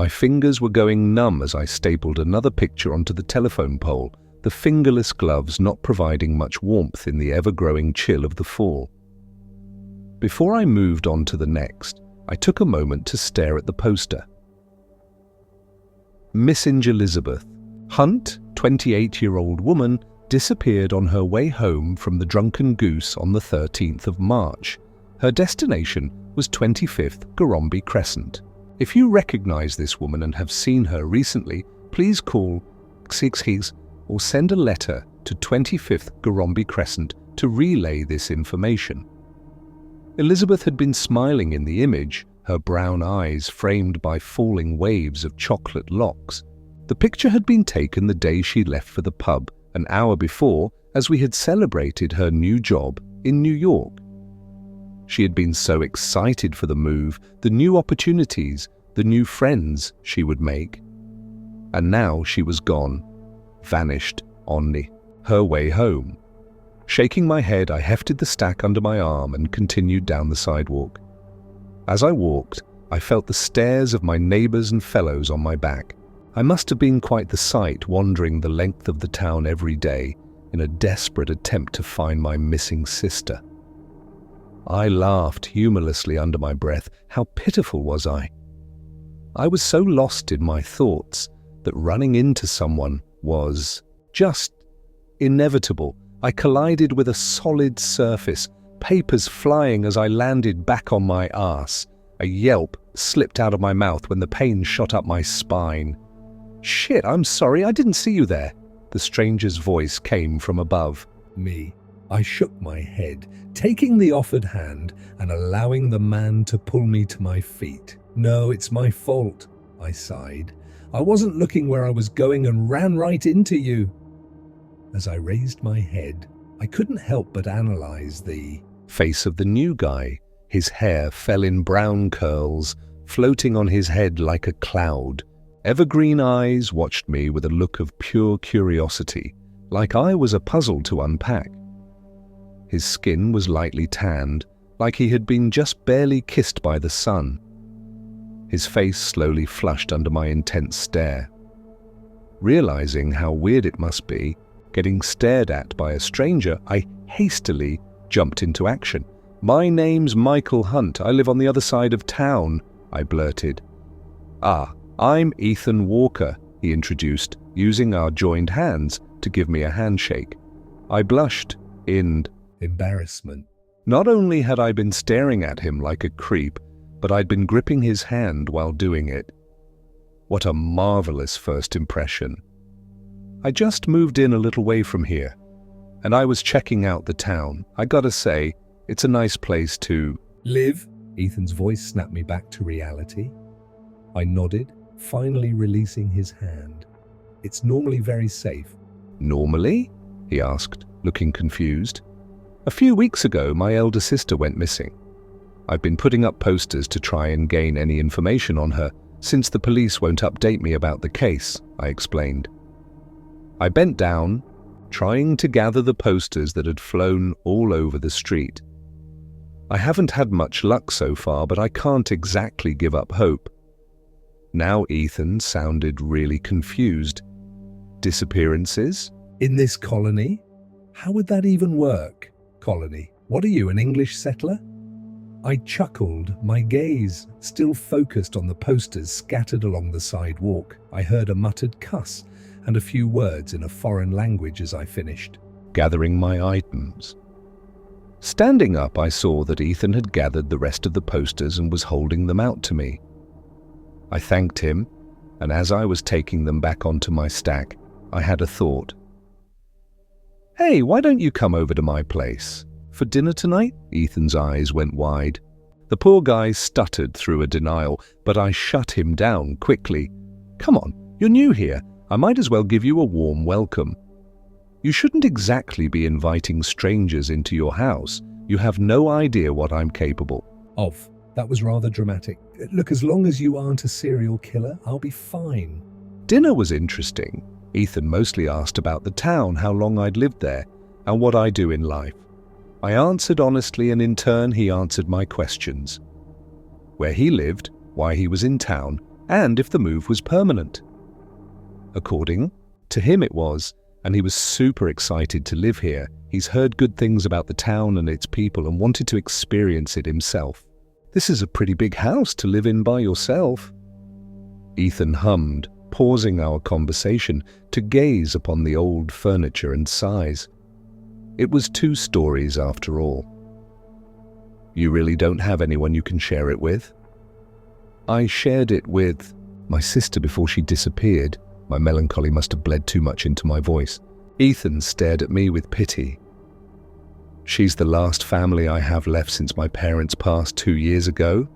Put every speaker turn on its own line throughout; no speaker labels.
My fingers were going numb as I stapled another picture onto the telephone pole, the fingerless gloves not providing much warmth in the ever-growing chill of the fall. Before I moved on to the next, I took a moment to stare at the poster. Missing Elizabeth. Hunt, 28-year-old woman, disappeared on her way home from the Drunken Goose on the 13th of March. Her destination was 25th Gorombi Crescent. If you recognize this woman and have seen her recently, please call 66 or send a letter to 25th Gorombi Crescent to relay this information. Elizabeth had been smiling in the image, her brown eyes framed by falling waves of chocolate locks. The picture had been taken the day she left for the pub, an hour before, as we had celebrated her new job in New York. She had been so excited for the move, the new opportunities, the new friends she would make. And now she was gone, vanished on her way home. Shaking my head, I hefted the stack under my arm and continued down the sidewalk. As I walked, I felt the stares of my neighbors and fellows on my back. I must have been quite the sight, wandering the length of the town every day in a desperate attempt to find my missing sister. I laughed humorlessly under my breath. How pitiful was I? I was so lost in my thoughts that running into someone was just inevitable. I collided with a solid surface, papers flying as I landed back on my arse. A yelp slipped out of my mouth when the pain shot up my spine. "Shit, I'm sorry, I didn't see you there." The stranger's voice came from above me. I shook my head, taking the offered hand and allowing the man to pull me to my feet. "No, it's my fault," I sighed. "I wasn't looking where I was going and ran right into you." As I raised my head, I couldn't help but analyze the face of the new guy. His hair fell in brown curls, floating on his head like a cloud. Evergreen eyes watched me with a look of pure curiosity, like I was a puzzle to unpack. His skin was lightly tanned, like he had been just barely kissed by the sun. His face slowly flushed under my intense stare. Realizing how weird it must be, getting stared at by a stranger, I hastily jumped into action. "My name's Michael Hunt. I live on the other side of town," I blurted. "Ah, I'm Ethan Walker," he introduced, using our joined hands to give me a handshake. I blushed in embarrassment. Not only had I been staring at him like a creep, but I'd been gripping his hand while doing it. What a marvelous first impression. I just moved in a little way from here, and I was checking out the town. I gotta say, it's a nice place to live. Ethan's voice snapped me back to reality. I nodded, finally releasing his hand. "It's normally very safe." "Normally?" he asked, looking confused. "A few weeks ago, my elder sister went missing. I've been putting up posters to try and gain any information on her, since the police won't update me about the case," I explained. I bent down, trying to gather the posters that had flown all over the street. I haven't had much luck so far, but I can't exactly give up hope. Now Ethan sounded really confused. "Disappearances? In this colony? How would that even work?" "Colony? What are you, an English settler?" I chuckled, my gaze still focused on the posters scattered along the sidewalk. I heard a muttered cuss and a few words in a foreign language as I finished, gathering my items. Standing up, I saw that Ethan had gathered the rest of the posters and was holding them out to me. I thanked him, and as I was taking them back onto my stack, I had a thought. "Hey, why don't you come over to my place? For dinner tonight?" Ethan's eyes went wide. The poor guy stuttered through a denial, but I shut him down quickly. "Come on, you're new here. I might as well give you a warm welcome. You shouldn't exactly be inviting strangers into your house. You have no idea what I'm capable of." That was rather dramatic. "Look, as long as you aren't a serial killer, I'll be fine." Dinner was interesting. Ethan mostly asked about the town, how long I'd lived there, and what I do in life. I answered honestly, and in turn he answered my questions. Where he lived, why he was in town, and if the move was permanent. According to him it was, and he was super excited to live here. He's heard good things about the town and its people and wanted to experience it himself. This is a pretty big house to live in by yourself. Ethan hummed, pausing our conversation to gaze upon the old furniture and sighs. It was 2 stories after all. You really don't have anyone you can share it with? I shared it with my sister before she disappeared. My melancholy must have bled too much into my voice. Ethan stared at me with pity. She's the last family I have left since my parents passed 2 years ago.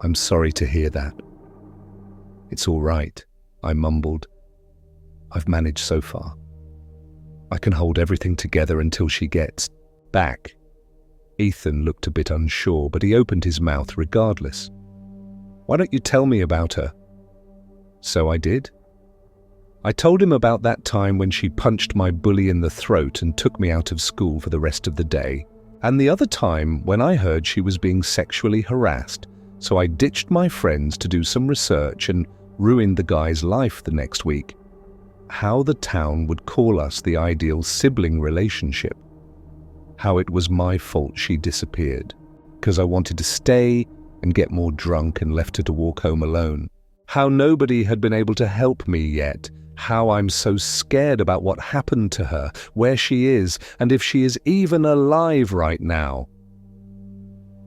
I'm sorry to hear that. It's all right, I mumbled. I've managed so far. I can hold everything together until she gets back. Ethan looked a bit unsure, but he opened his mouth regardless. Why don't you tell me about her? So I did. I told him about that time when she punched my bully in the throat and took me out of school for the rest of the day, and the other time when I heard she was being sexually harassed, so I ditched my friends to do some research and ruined the guy's life the next week. How the town would call us the ideal sibling relationship. How it was my fault she disappeared, because I wanted to stay and get more drunk and left her to walk home alone. How nobody had been able to help me yet. How I'm so scared about what happened to her, where she is, and if she is even alive right now.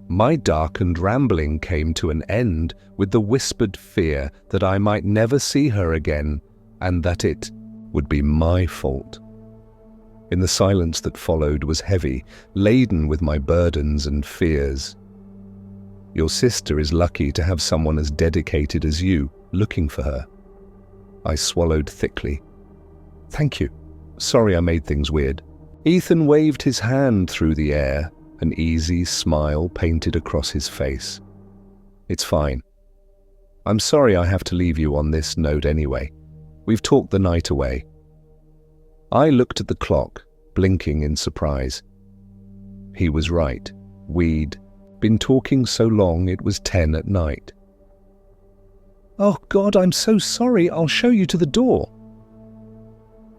My darkened rambling came to an end with the whispered fear that I might never see her again, and that it would be my fault. In the silence that followed was heavy, laden with my burdens and fears. Your sister is lucky to have someone as dedicated as you looking for her. I swallowed thickly. Thank you. Sorry I made things weird. Ethan waved his hand through the air, an easy smile painted across his face. It's fine. I'm sorry I have to leave you on this note anyway. We've talked the night away. I looked at the clock, blinking in surprise. He was right. We'd been talking so long it was 10 at night. Oh God, I'm so sorry. I'll show you to the door.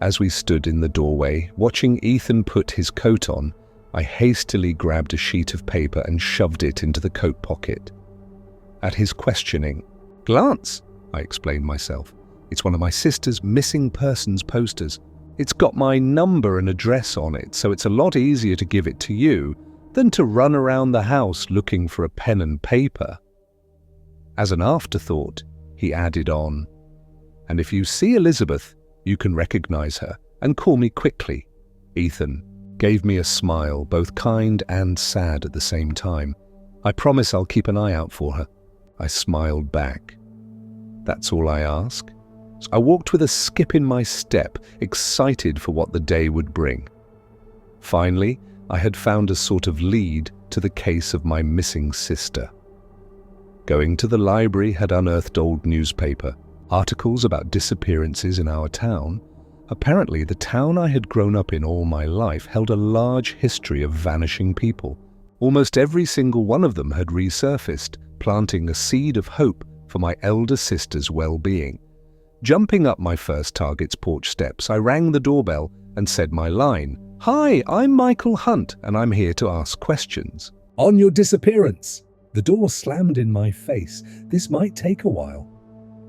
As we stood in the doorway, watching Ethan put his coat on, I hastily grabbed a sheet of paper and shoved it into the coat pocket. At his questioning, "Glance," I explained myself. "It's one of my sister's missing persons posters. It's got my number and address on it, so it's a lot easier to give it to you than to run around the house looking for a pen and paper." As an afterthought, he added on, "And if you see Elizabeth, you can recognize her and call me quickly." Ethan gave me a smile, both kind and sad at the same time. "I promise I'll keep an eye out for her." I smiled back. That's all I ask. I walked with a skip in my step, excited for what the day would bring. Finally, I had found a sort of lead to the case of my missing sister. Going to the library had unearthed old newspaper, articles about disappearances in our town. Apparently, the town I had grown up in all my life held a large history of vanishing people. Almost every single one of them had resurfaced, planting a seed of hope for my elder sister's well-being. Jumping up my first target's porch steps, I rang the doorbell and said my line. "Hi, I'm Michael Hunt, and I'm here to ask questions." "On your disappearance." The door slammed in my face. This might take a while.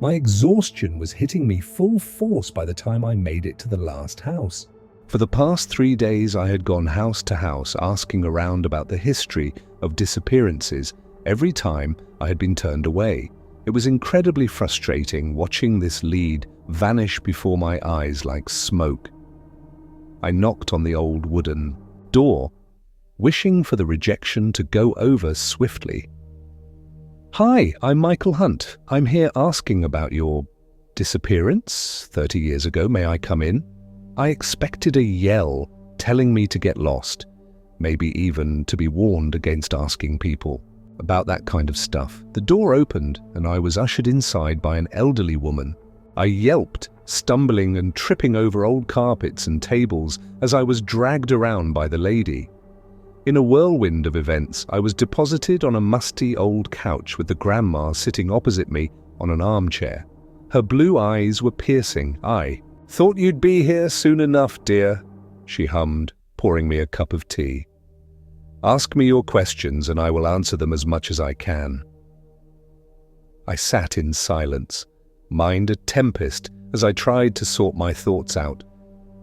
My exhaustion was hitting me full force by the time I made it to the last house. For the past 3 days, I had gone house to house asking around about the history of disappearances. Every time, I had been turned away. It was incredibly frustrating watching this lead vanish before my eyes like smoke. I knocked on the old wooden door, wishing for the rejection to go over swiftly. "Hi, I'm Michael Hunt. I'm here asking about your disappearance 30 years ago. May I come in?" I expected a yell telling me to get lost, maybe even to be warned against asking people about that kind of stuff. The door opened and I was ushered inside by an elderly woman. I yelped, stumbling and tripping over old carpets and tables as I was dragged around by the lady. In a whirlwind of events, I was deposited on a musty old couch with the grandma sitting opposite me on an armchair. Her blue eyes were piercing. "I thought you'd be here soon enough, dear," she hummed, pouring me a cup of tea. "Ask me your questions and I will answer them as much as I can." I sat in silence, mind a tempest as I tried to sort my thoughts out.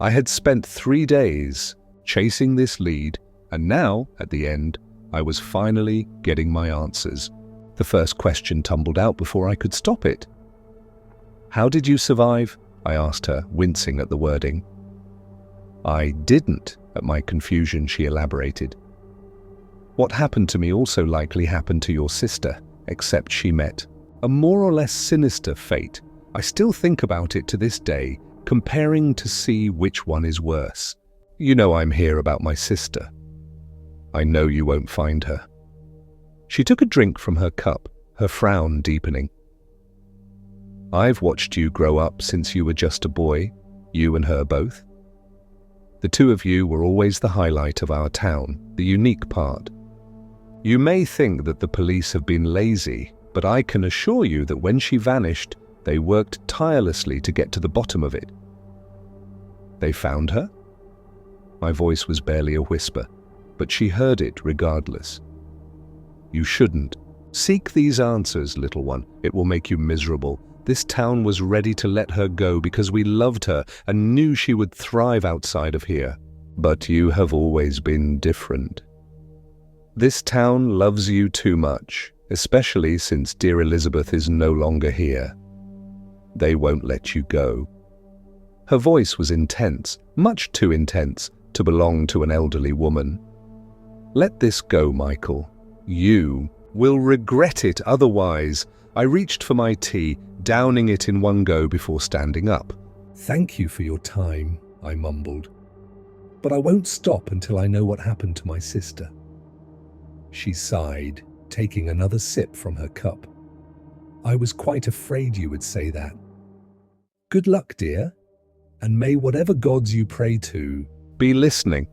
I had spent 3 days chasing this lead, and now, at the end, I was finally getting my answers. The first question tumbled out before I could stop it. "How did you survive?" I asked her, wincing at the wording. "I didn't," at my confusion, she elaborated. "What happened to me also likely happened to your sister, except she met a more or less sinister fate. I still think about it to this day, comparing to see which one is worse. You know I'm here about my sister. I know you won't find her." She took a drink from her cup, her frown deepening. "I've watched you grow up since you were just a boy, you and her both. The two of you were always the highlight of our town, the unique part. You may think that the police have been lazy, but I can assure you that when she vanished, they worked tirelessly to get to the bottom of it." "They found her?" My voice was barely a whisper, but she heard it regardless. "You shouldn't. Seek these answers, little one. It will make you miserable. This town was ready to let her go because we loved her and knew she would thrive outside of here. But you have always been different. This town loves you too much, especially since dear Elizabeth is no longer here. They won't let you go." Her voice was intense, much too intense to belong to an elderly woman. "Let this go, Michael. You will regret it otherwise." I reached for my tea, downing it in one go before standing up. "Thank you for your time," I mumbled. "But I won't stop until I know what happened to my sister." She sighed, taking another sip from her cup. "I was quite afraid you would say that. Good luck, dear, and may whatever gods you pray to be listening."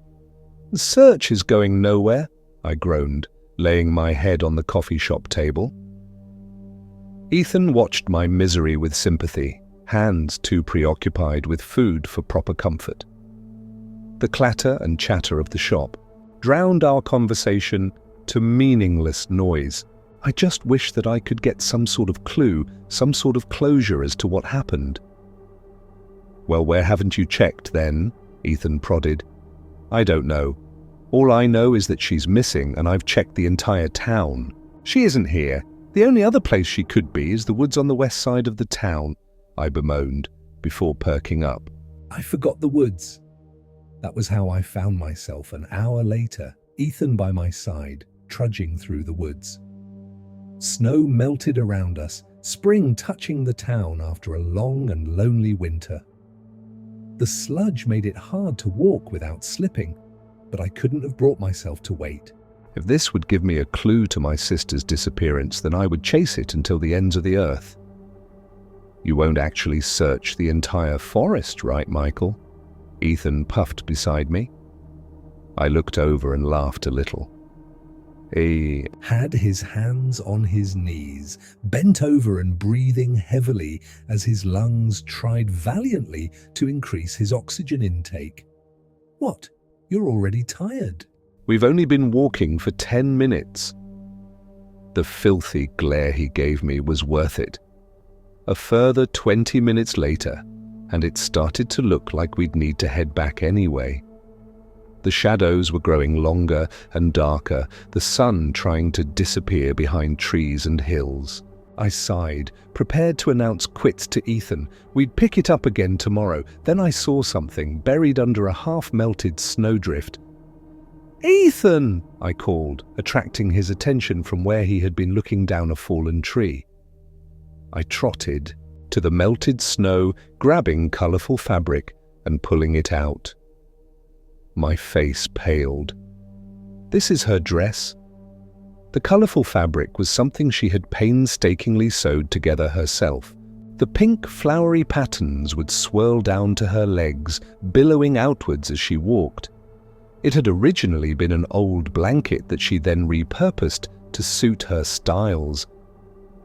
"The search is going nowhere," I groaned, laying my head on the coffee shop table. Ethan watched my misery with sympathy, hands too preoccupied with food for proper comfort. The clatter and chatter of the shop drowned our conversation to meaningless noise. I just wished that I could get some sort of clue, some sort of closure as to what happened. "Well, where haven't you checked then?" Ethan prodded. "I don't know. All I know is that she's missing and I've checked the entire town. She isn't here. The only other place she could be is the woods on the west side of the town," I bemoaned, before perking up. I forgot the woods. That was how I found myself an hour later, Ethan by my side, trudging through the woods. Snow melted around us, spring touching the town after a long and lonely winter. The sludge made it hard to walk without slipping, but I couldn't have brought myself to wait. If this would give me a clue to my sister's disappearance, then I would chase it until the ends of the earth. "You won't actually search the entire forest, right, Michael?" Ethan puffed beside me. I looked over and laughed a little. He had his hands on his knees, bent over and breathing heavily as his lungs tried valiantly to increase his oxygen intake. "What? You're already tired." "We've only been walking for 10 minutes. The filthy glare he gave me was worth it. A further 20 minutes later, and it started to look like we'd need to head back anyway. The shadows were growing longer and darker, the sun trying to disappear behind trees and hills. I sighed, prepared to announce quits to Ethan. We'd pick it up again tomorrow. Then I saw something buried under a half-melted snowdrift. "Ethan!" I called, attracting his attention from where he had been looking down a fallen tree. I trotted to the melted snow, grabbing colourful fabric and pulling it out. My face paled. "This is her dress." The colourful fabric was something she had painstakingly sewed together herself. The pink flowery patterns would swirl down to her legs, billowing outwards as she walked. It had originally been an old blanket that she then repurposed to suit her styles.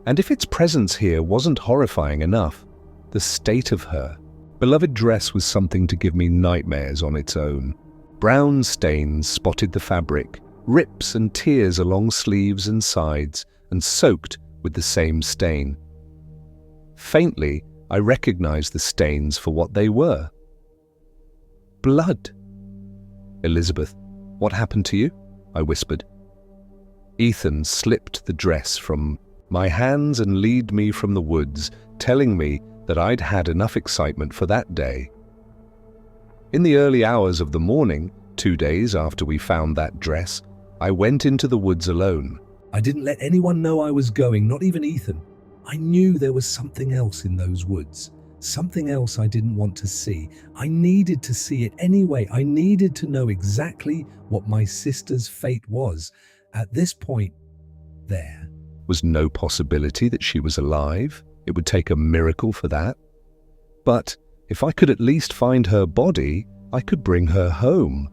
And if its presence here wasn't horrifying enough, the state of her beloved dress was something to give me nightmares on its own. Brown stains spotted the fabric, rips and tears along sleeves and sides, and soaked with the same stain. Faintly, I recognized the stains for what they were. Blood. "Elizabeth, what happened to you?" I whispered. Ethan slipped the dress from my hands and led me from the woods, telling me that I'd had enough excitement for that day. In the early hours of the morning, 2 days after we found that dress, I went into the woods alone. I didn't let anyone know I was going, not even Ethan. I knew there was something else in those woods, something else I didn't want to see. I needed to see it anyway. I needed to know exactly what my sister's fate was. At this point, there was no possibility that she was alive. It would take a miracle for that. But if I could at least find her body, I could bring her home.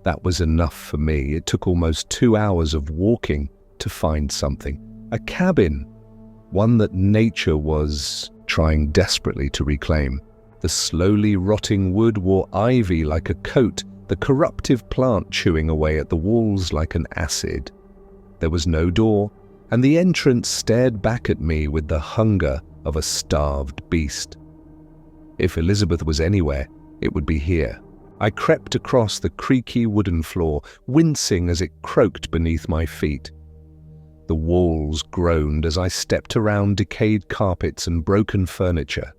That was enough for me. It took almost 2 hours of walking to find something. A cabin, one that nature was trying desperately to reclaim. The slowly rotting wood wore ivy like a coat, the corruptive plant chewing away at the walls like an acid. There was no door, and the entrance stared back at me with the hunger of a starved beast. If Elizabeth was anywhere, it would be here. I crept across the creaky wooden floor, wincing as it croaked beneath my feet. The walls groaned as I stepped around decayed carpets and broken furniture.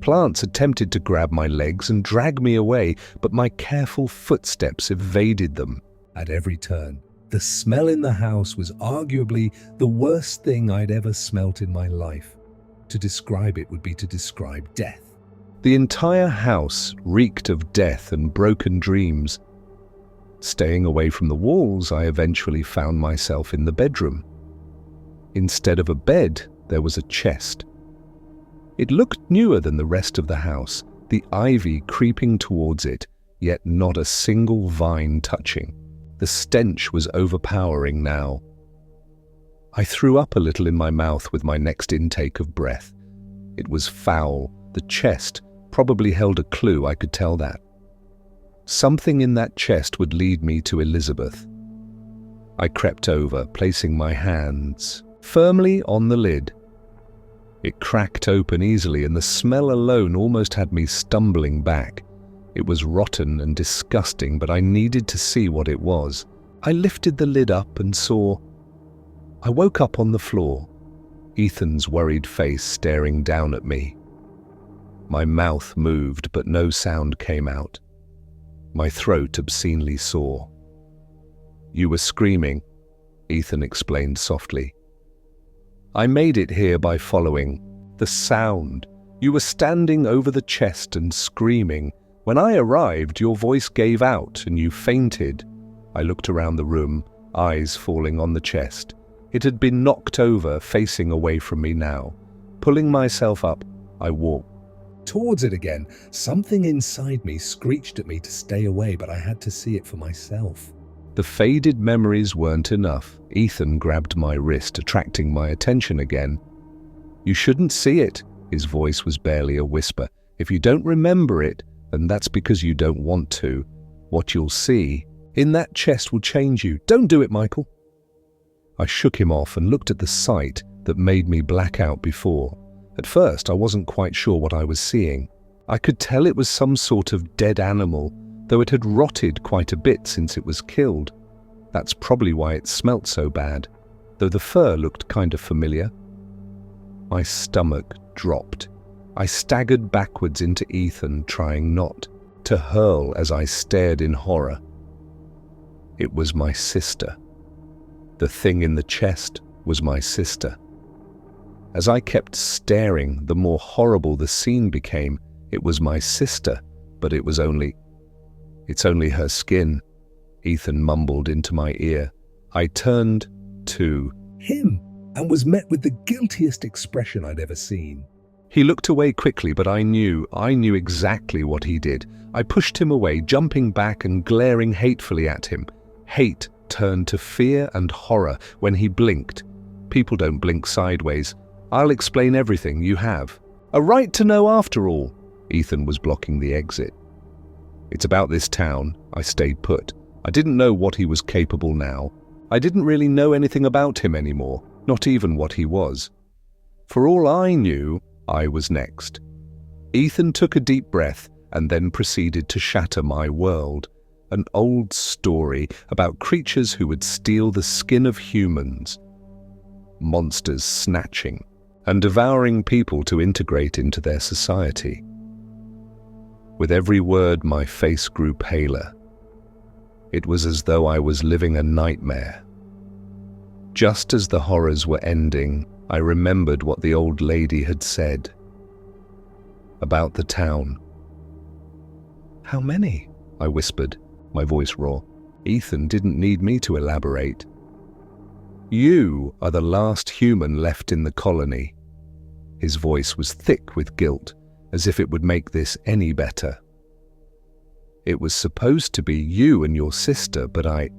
Plants attempted to grab my legs and drag me away, but my careful footsteps evaded them. At every turn, the smell in the house was arguably the worst thing I'd ever smelt in my life. To describe it would be to describe death. The entire house reeked of death and broken dreams. Staying away from the walls, I eventually found myself in the bedroom. Instead of a bed, there was a chest. It looked newer than the rest of the house, the ivy creeping towards it, yet not a single vine touching. The stench was overpowering now. I threw up a little in my mouth with my next intake of breath. It was foul. The chest probably held a clue, I could tell that. Something in that chest would lead me to Elizabeth. I crept over, placing my hands firmly on the lid. It cracked open easily, and the smell alone almost had me stumbling back. It was rotten and disgusting, but I needed to see what it was. I lifted the lid up and saw... I woke up on the floor, Ethan's worried face staring down at me. My mouth moved, but no sound came out. My throat obscenely sore. "You were screaming," Ethan explained softly. "I made it here by following the sound. You were standing over the chest and screaming. When I arrived, your voice gave out and you fainted." I looked around the room, eyes falling on the chest. It had been knocked over, facing away from me now. Pulling myself up, I walked towards it again. Something inside me screeched at me to stay away, but I had to see it for myself. The faded memories weren't enough. Ethan grabbed my wrist, attracting my attention again. "You shouldn't see it." His voice was barely a whisper. "If you don't remember it, then that's because you don't want to. What you'll see in that chest will change you. Don't do it, Michael." I shook him off and looked at the sight that made me black out before. At first, I wasn't quite sure what I was seeing. I could tell it was some sort of dead animal, though it had rotted quite a bit since it was killed. That's probably why it smelt so bad, though the fur looked kind of familiar. My stomach dropped. I staggered backwards into Ethan, trying not to hurl as I stared in horror. It was my sister. The thing in the chest was my sister. As I kept staring, the more horrible the scene became. It was my sister, but it's only her skin, Ethan mumbled into my ear. I turned to him and was met with the guiltiest expression I'd ever seen. He looked away quickly, but I knew exactly what he did. I pushed him away, jumping back and glaring hatefully at him. Hate turned to fear and horror when he blinked. People don't blink sideways. I'll explain everything, you have. A right to know after all. Ethan was blocking the exit. It's about this town. I stayed put. I didn't know what he was capable now. I didn't really know anything about him anymore, not even what he was. For all I knew, I was next. Ethan took a deep breath and then proceeded to shatter my world. An old story about creatures who would steal the skin of humans. Monsters snatching and devouring people to integrate into their society. With every word, my face grew paler. It was as though I was living a nightmare. Just as the horrors were ending, I remembered what the old lady had said about the town. How many? I whispered, my voice raw. Ethan didn't need me to elaborate. You are the last human left in the colony. His voice was thick with guilt, as if it would make this any better. It was supposed to be you and your sister, but I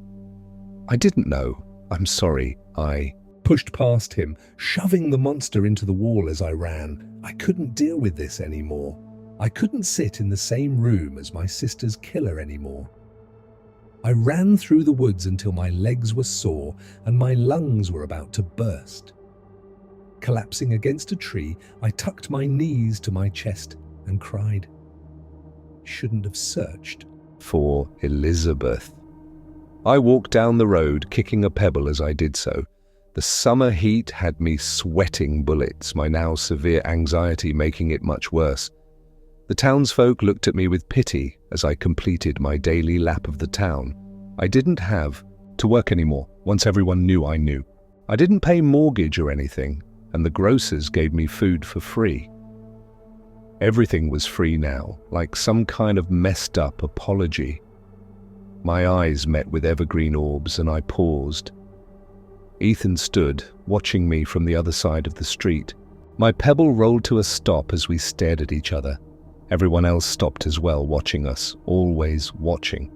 didn't know. I'm sorry. I pushed past him, shoving the monster into the wall as I ran. I couldn't deal with this anymore. I couldn't sit in the same room as my sister's killer anymore. I ran through the woods until my legs were sore and my lungs were about to burst. Collapsing against a tree, I tucked my knees to my chest and cried. Shouldn't have searched for Elizabeth. I walked down the road, kicking a pebble as I did so. The summer heat had me sweating bullets, my now severe anxiety making it much worse. The townsfolk looked at me with pity as I completed my daily lap of the town. I didn't have to work anymore once everyone knew I knew. I didn't pay mortgage or anything, and the grocers gave me food for free. Everything was free now, like some kind of messed up apology. My eyes met with evergreen orbs and I paused. Ethan stood, watching me from the other side of the street. My pebble rolled to a stop as we stared at each other. Everyone else stopped as well, watching us, always watching.